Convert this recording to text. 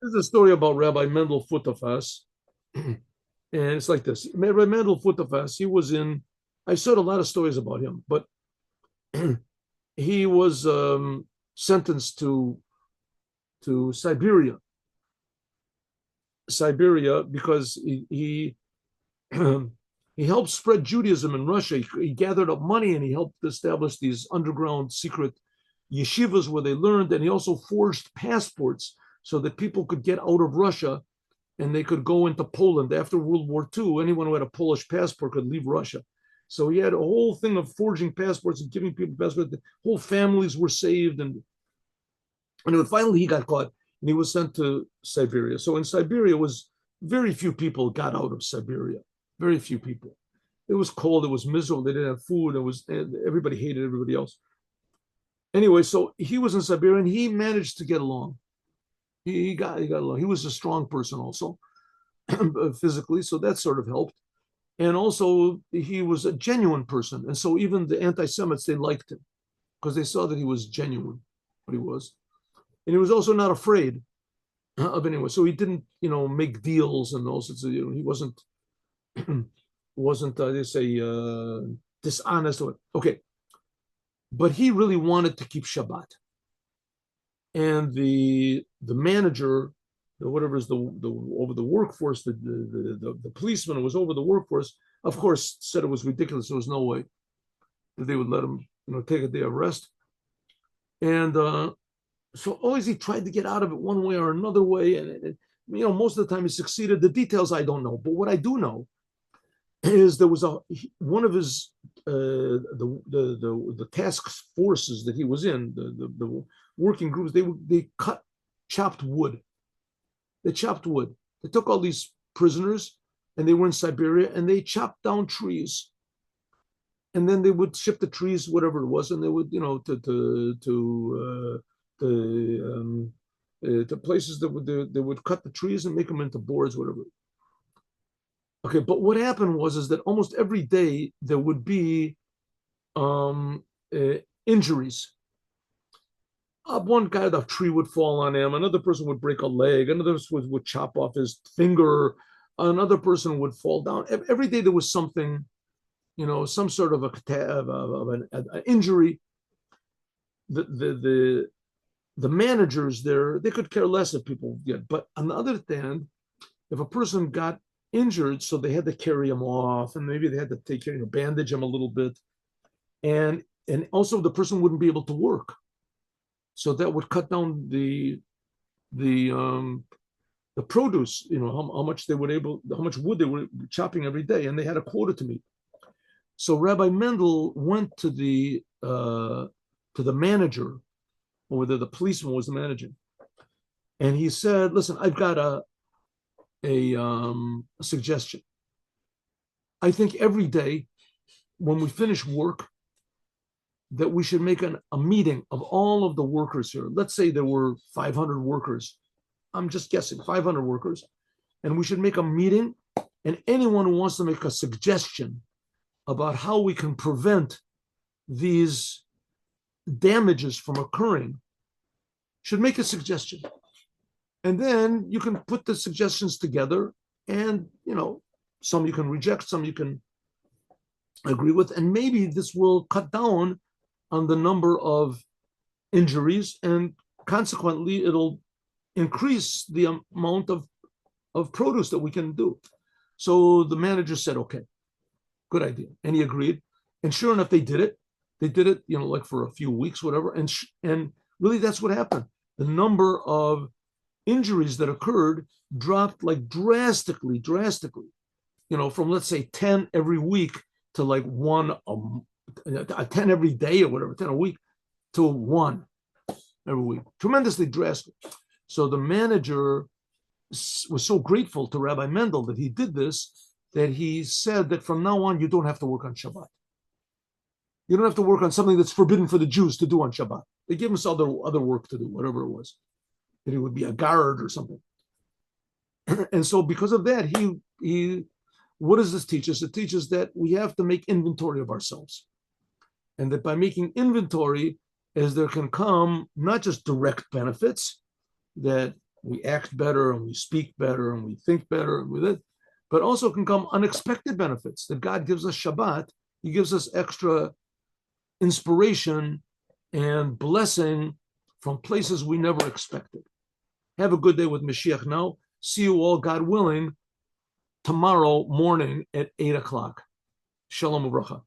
This is a story about Rabbi Mendel Futerfass, and it's like this. Rabbi Mendel Futerfass, he was in. I heard a lot of stories about him, but he was sentenced to Siberia because he he helped spread Judaism in Russia. He gathered up money and he helped establish these underground secret yeshivas where they learned, and he also forged passports so that people could get out of Russia and they could go into Poland after World War II. Anyone who had a Polish passport could leave Russia. So he had a whole thing of forging passports and giving people passports. The whole families were saved, and finally he got caught and he was sent to Siberia. So in Siberia was very few people got out of Siberia. Very few people. It was cold. It was miserable. They didn't have food. Everybody hated everybody else. Anyway, so he was in Siberia and he managed to get along. He got along. He was a strong person also, physically, so that sort of helped. And also, he was a genuine person, and so even the anti-Semites, they liked him because they saw that he was genuine, what he was, and he was also not afraid of anyone. So he didn't, make deals and all sorts of. He wasn't they say dishonest or okay, but he really wanted to keep Shabbat. And the manager, whatever is the over the workforce, the policeman who was over the workforce, of course, said it was ridiculous. There was no way that they would let him, take a day of rest. And so always he tried to get out of it one way or another way, and most of the time he succeeded. The details I don't know, but what I do know is there was one of his the task forces that he was in, the working groups, they chopped wood. They chopped wood. They took all these prisoners and they were in Siberia and they chopped down trees. And then they would ship the trees, whatever it was, and they would, to places that they would cut the trees and make them into boards, whatever. Okay, but what happened is that almost every day there would be injuries. One guy, the tree would fall on him. Another person would break a leg. Another would chop off his finger. Another person would fall down. Every day there was something, some sort of an injury. The managers there, they could care less if people get. But on the other hand, if a person got injured, so they had to carry him off, and maybe they had to take care, bandage him a little bit, and also the person wouldn't be able to work. So that would cut down the produce, how much wood they were chopping every day, and they had a quota to meet. So Rabbi Mendel went to the manager, or whether the policeman was the manager, and he said, "Listen, I've got a suggestion. I think every day when we finish work, that we should make a meeting of all of the workers here. Let's say there were 500 workers. I'm just guessing, 500 workers. And we should make a meeting, and anyone who wants to make a suggestion about how we can prevent these damages from occurring should make a suggestion. And then you can put the suggestions together, and, some you can reject, some you can agree with, and maybe this will cut down on the number of injuries, and consequently it'll increase the amount of produce that we can do." So the manager said, "Okay, good idea," and he agreed. And sure enough, they did it. They did it, like for a few weeks, whatever. And really, that's what happened. The number of injuries that occurred dropped like drastically, from let's say 10 every week to like 10 every day or whatever, 10 a week to 1 every week. Tremendously drastic. So the manager was so grateful to Rabbi Mendel that he did this, that he said that from now on, you don't have to work on Shabbat. You don't have to work on something that's forbidden for the Jews to do on Shabbat. They gave him other work to do, whatever it was. That he would be a guard or something. And so because of that, he what does this teach us? It teaches that we have to make inventory of ourselves. And that by making inventory, as there can come not just direct benefits, that we act better and we speak better and we think better with it, but also can come unexpected benefits that God gives us Shabbat. He gives us extra inspiration and blessing from places we never expected. Have a good day with Mashiach now. See you all, God willing, tomorrow morning at 8 o'clock. Shalom uvracha.